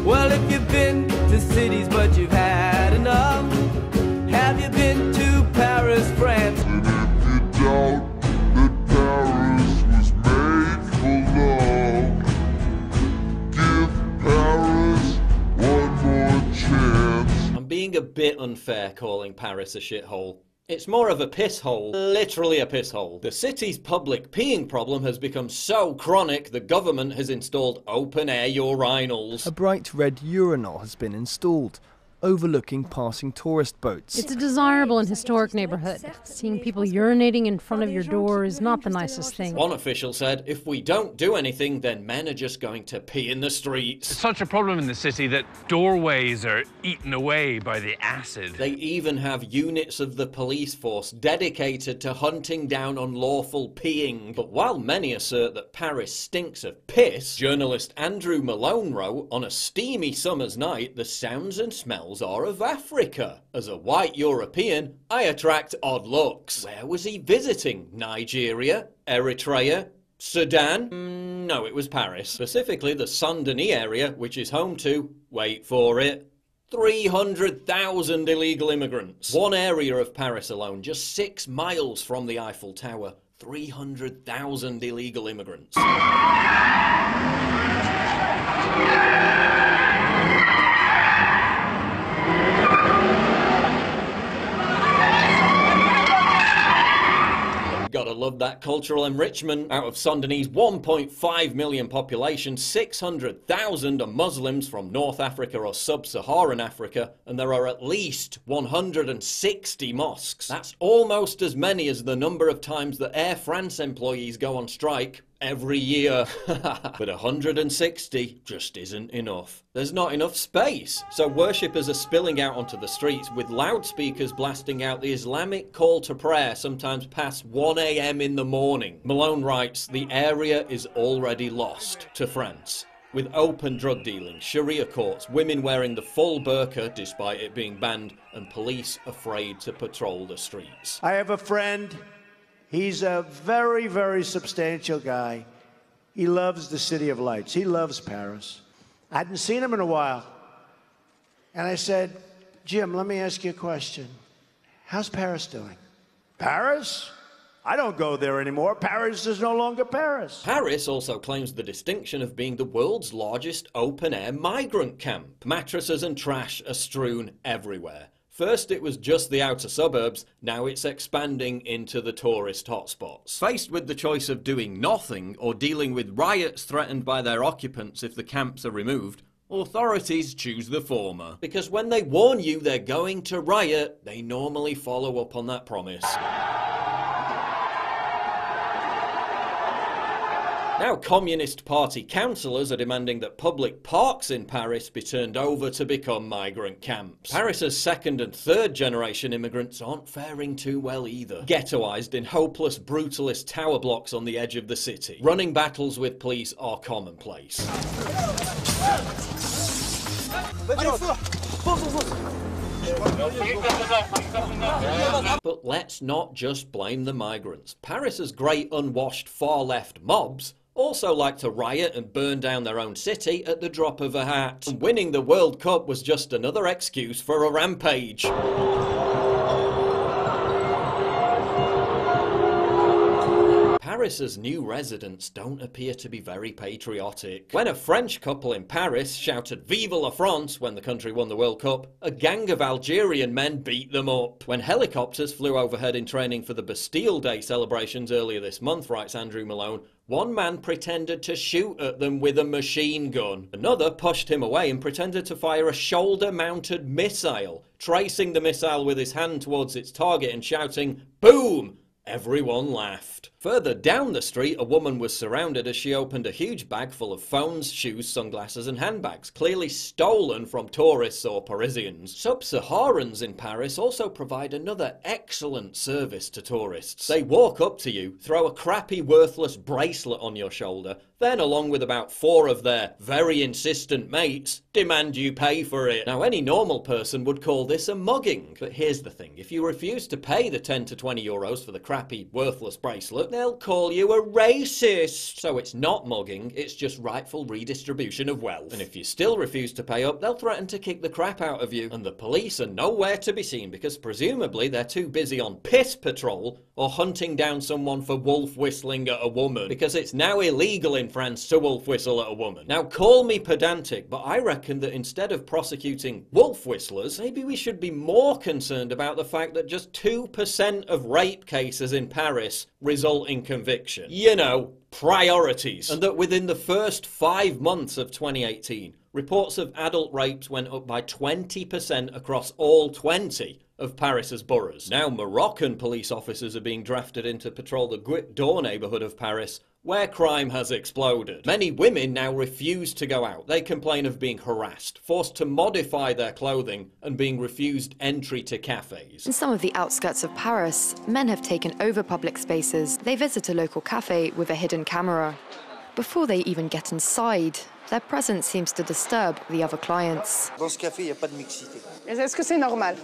Well, if you've been to cities but you've had enough, have you been to Paris, France? And if you doubt that Paris was made for love, give Paris one more chance. I'm being a bit unfair calling Paris a shithole. It's more of a piss hole, literally a piss hole. The city's public peeing problem has become so chronic the government has installed open-air urinals. A bright red urinal has been installed, overlooking passing tourist boats. It's a desirable and historic neighborhood. Seeing people urinating in front of your door is not the nicest thing. One official said, if we don't do anything, then men are just going to pee in the streets. It's such a problem in the city that doorways are eaten away by the acid. They even have units of the police force dedicated to hunting down unlawful peeing. But while many assert that Paris stinks of piss, journalist Andrew Malone wrote, on a steamy summer's night, the sounds and smells are of Africa. As a white European, I attract odd looks. Where was he visiting? Nigeria? Eritrea? Sudan? No, it was Paris. Specifically the Saint-Denis area, which is home to, wait for it, 300,000 illegal immigrants. One area of Paris alone, just 6 miles from the Eiffel Tower. 300,000 illegal immigrants. Gotta love that cultural enrichment. Out of Saint-Denis' 1.5 million population, 600,000 are Muslims from North Africa or Sub-Saharan Africa, and there are at least 160 mosques. That's almost as many as the number of times that Air France employees go on strike every year. But 160 just isn't enough. There's not enough space. So worshippers are spilling out onto the streets with loudspeakers blasting out the Islamic call to prayer sometimes past 1 AM in the morning. Malone writes, the area is already lost to France. With open drug dealing, Sharia courts, women wearing the full burqa despite it being banned, and police afraid to patrol the streets. I have a friend. He's a very, very substantial guy. He loves the City of Lights. He loves Paris. I hadn't seen him in a while. And I said, Jim, let me ask you a question. How's Paris doing? Paris? I don't go there anymore. Paris is no longer Paris. Paris also claims the distinction of being the world's largest open-air migrant camp. Mattresses and trash are strewn everywhere. First it was just the outer suburbs, now it's expanding into the tourist hotspots. Faced with the choice of doing nothing or dealing with riots threatened by their occupants if the camps are removed, authorities choose the former. Because when they warn you they're going to riot, they normally follow up on that promise. Now Communist Party councillors are demanding that public parks in Paris be turned over to become migrant camps. Paris's second and third generation immigrants aren't faring too well either. Ghettoised in hopeless, brutalist tower blocks on the edge of the city. Running battles with police are commonplace. But let's not just blame the migrants. Paris's great unwashed far-left mobs also like to riot and burn down their own city at the drop of a hat. And winning the World Cup was just another excuse for a rampage. Paris's new residents don't appear to be very patriotic. When a French couple in Paris shouted Vive la France when the country won the World Cup, a gang of Algerian men beat them up. When helicopters flew overhead in training for the Bastille Day celebrations earlier this month, writes Andrew Malone, one man pretended to shoot at them with a machine gun. Another pushed him away and pretended to fire a shoulder-mounted missile, tracing the missile with his hand towards its target and shouting, "Boom!" Everyone laughed. Further down the street, a woman was surrounded as she opened a huge bag full of phones, shoes, sunglasses and handbags, clearly stolen from tourists or Parisians. Sub-Saharans in Paris also provide another excellent service to tourists. They walk up to you, throw a crappy, worthless bracelet on your shoulder, then along with about 4 of their very insistent mates, demand you pay for it. Now any normal person would call this a mugging. But here's the thing, if you refuse to pay the 10 to 20 euros for the crappy, worthless bracelet, but they'll call you a racist. So it's not mugging, it's just rightful redistribution of wealth. And if you still refuse to pay up, they'll threaten to kick the crap out of you. And the police are nowhere to be seen because presumably they're too busy on piss patrol or hunting down someone for wolf whistling at a woman, because it's now illegal in France to wolf whistle at a woman. Now call me pedantic, but I reckon that instead of prosecuting wolf whistlers, maybe we should be more concerned about the fact that just 2% of rape cases in Paris result in conviction. You know, priorities. And that within the first 5 months of 2018, reports of adult rapes went up by 20% across all 20 of Paris's boroughs. Now Moroccan police officers are being drafted in to patrol the Goutte d'Or neighbourhood of Paris, where crime has exploded. Many women now refuse to go out. They complain of being harassed, forced to modify their clothing, and being refused entry to cafes. In some of the outskirts of Paris, men have taken over public spaces. They visit a local cafe with a hidden camera. Before they even get inside, their presence seems to disturb the other clients. Dans ce café, il n'y a pas de mixité. Est-ce que c'est normal?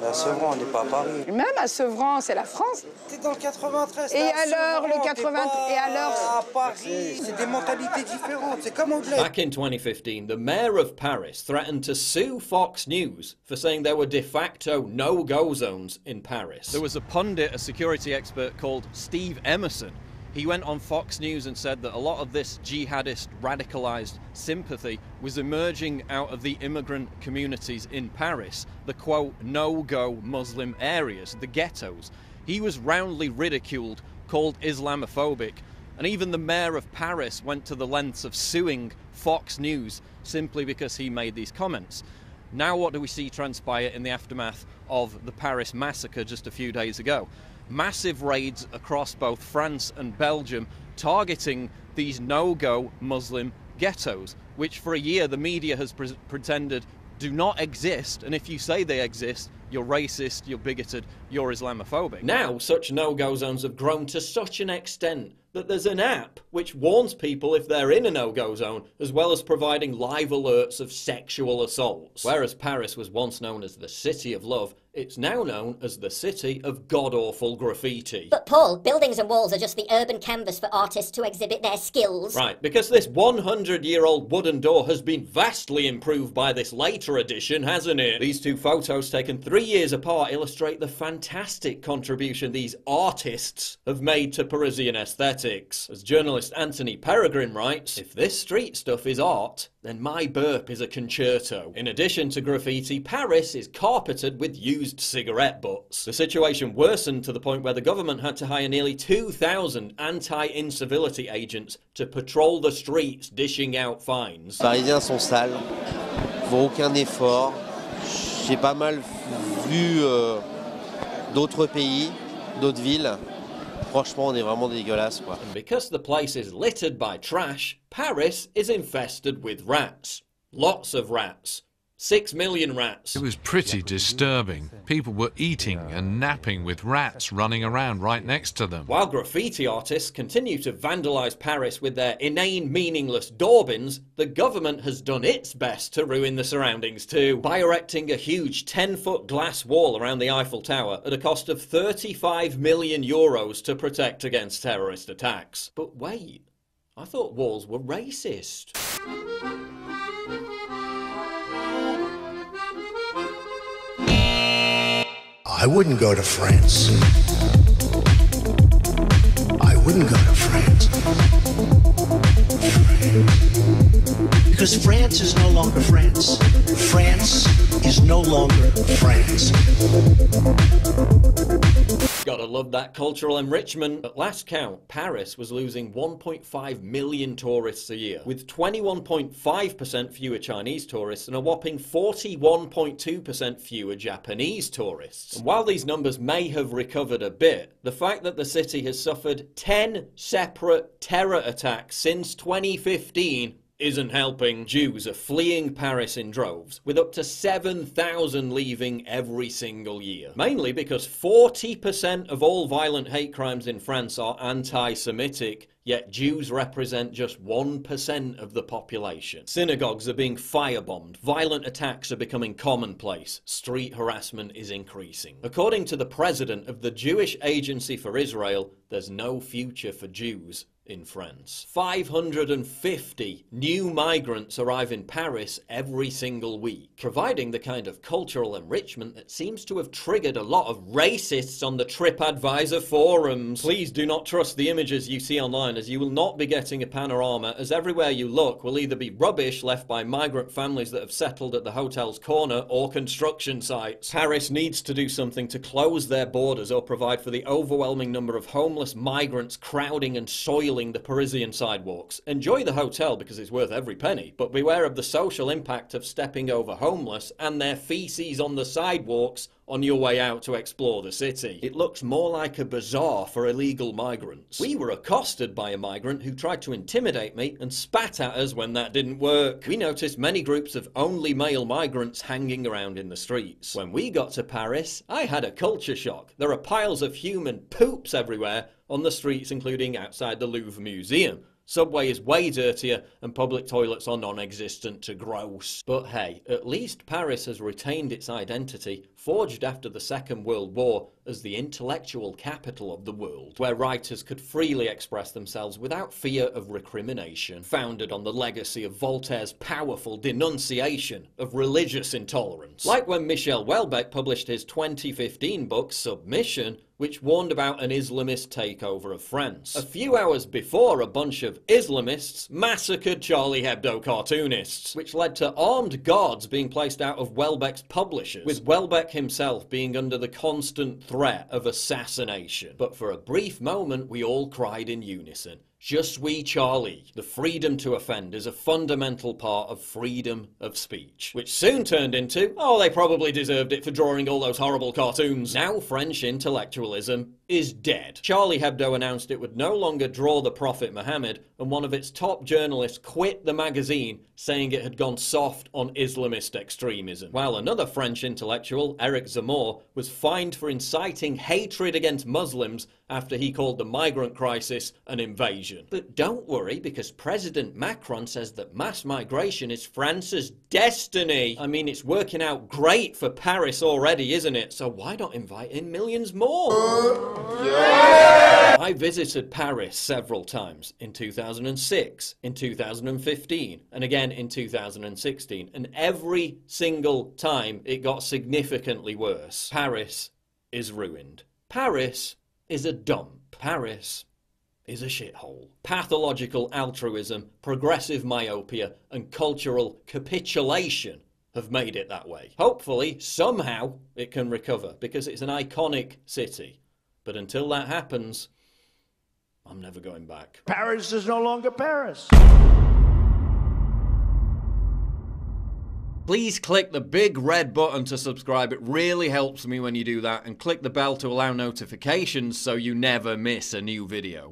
À Sevran, on n'est pas à Paris. Même à Sevran, c'est la France. T'es dans le 93. Et alors, le 80... Et alors... À Paris, c'est des mentalités différentes. C'est comme au bled. Back in 2015, the mayor of Paris threatened to sue Fox News for saying there were de facto no-go zones in Paris. There was a pundit, a security expert called Steve Emerson. He went on Fox News and said that a lot of this jihadist radicalized sympathy was emerging out of the immigrant communities in Paris, the quote no-go Muslim areas, the ghettos. He was roundly ridiculed, called Islamophobic, and even the mayor of Paris went to the lengths of suing Fox News simply because he made these comments. Now what do we see transpire in the aftermath of the Paris massacre just a few days ago? Massive raids across both France and Belgium targeting these no-go Muslim ghettos, which for a year the media has pretended do not exist, and if you say they exist, you're racist, you're bigoted, you're Islamophobic. Now such no-go zones have grown to such an extent that there's an app which warns people if they're in a no-go zone, as well as providing live alerts of sexual assaults. Whereas Paris was once known as the City of Love, it's now known as the City of God-awful graffiti. But Paul, buildings and walls are just the urban canvas for artists to exhibit their skills. Right, because this 100-year-old wooden door has been vastly improved by this later edition, hasn't it? These two photos taken 3 years apart illustrate the fantastic contribution these artists have made to Parisian aesthetics. As journalist Anthony Peregrine writes, if this street stuff is art, then my burp is a concerto. In addition to graffiti, Paris is carpeted with used cigarette butts. The situation worsened to the point where the government had to hire nearly 2,000 anti-incivility agents to patrol the streets dishing out fines. Parisiens sont sales, font aucun effort. J'ai pas mal vu d'autres pays, d'autres villes. Franchement, on est vraiment dégueulasse, quoi. And because the place is littered by trash, Paris is infested with rats. Lots of rats. 6 million rats. It was pretty disturbing. People were eating and napping with rats running around right next to them. While graffiti artists continue to vandalise Paris with their inane, meaningless doorbins, the government has done its best to ruin the surroundings too, by erecting a huge 10-foot glass wall around the Eiffel Tower at a cost of 35 million euros to protect against terrorist attacks. But wait, I thought walls were racist. I wouldn't go to France. I wouldn't go to France. Because France is no longer France. France is no longer France. Gotta love that cultural enrichment. At last count, Paris was losing 1.5 million tourists a year, with 21.5% fewer Chinese tourists and a whopping 41.2% fewer Japanese tourists. And while these numbers may have recovered a bit, the fact that the city has suffered 10 separate terror attacks since 2015 isn't helping. Jews are fleeing Paris in droves, with up to 7,000 leaving every single year. Mainly because 40% of all violent hate crimes in France are anti-Semitic, yet Jews represent just 1% of the population. Synagogues are being firebombed, violent attacks are becoming commonplace, street harassment is increasing. According to the president of the Jewish Agency for Israel, there's no future for Jews in France. 550 new migrants arrive in Paris every single week, providing the kind of cultural enrichment that seems to have triggered a lot of racists on the TripAdvisor forums. Please do not trust the images you see online, as you will not be getting a panorama, as everywhere you look will either be rubbish left by migrant families that have settled at the hotel's corner or construction sites. Paris needs to do something to close their borders or provide for the overwhelming number of homeless migrants crowding and soiling the Parisian sidewalks. Enjoy the hotel because it's worth every penny, but beware of the social impact of stepping over homeless and their feces on the sidewalks on your way out to explore the city. It looks more like a bazaar for illegal migrants. We were accosted by a migrant who tried to intimidate me and spat at us when that didn't work. We noticed many groups of only male migrants hanging around in the streets. When we got to Paris, I had a culture shock. There are piles of human poops everywhere on the streets, including outside the Louvre Museum. Subway is way dirtier and public toilets are non-existent to gross. But hey, at least Paris has retained its identity, forged after the Second World War as the intellectual capital of the world, where writers could freely express themselves without fear of recrimination, founded on the legacy of Voltaire's powerful denunciation of religious intolerance. Like when Michel Houellebecq published his 2015 book Submission, which warned about an Islamist takeover of France. A few hours before, a bunch of Islamists massacred Charlie Hebdo cartoonists, which led to armed guards being placed out of Houellebecq's publishers, with Houellebecq himself being under the constant threat of assassination. But for a brief moment, we all cried in unison. Je suis Charlie. The freedom to offend is a fundamental part of freedom of speech, which soon turned into, oh, they probably deserved it for drawing all those horrible cartoons. Now French intellectualism is dead. Charlie Hebdo announced it would no longer draw the Prophet Muhammad, and one of its top journalists quit the magazine, saying it had gone soft on Islamist extremism. While another French intellectual, Eric Zemmour, was fined for inciting hatred against Muslims after he called the migrant crisis an invasion. But don't worry, because President Macron says that mass migration is France's destiny. I mean, it's working out great for Paris already, isn't it? So why not invite in millions more? Yeah. I visited Paris several times, in 2006, in 2015, and again in 2016, and every single time it got significantly worse. Paris is ruined. Paris is a dump. Paris is a shithole. Pathological altruism, progressive myopia, and cultural capitulation have made it that way. Hopefully, somehow, it can recover, because it's an iconic city. But until that happens, I'm never going back. Paris is no longer Paris. Please click the big red button to subscribe. It really helps me when you do that. And click the bell to allow notifications so you never miss a new video.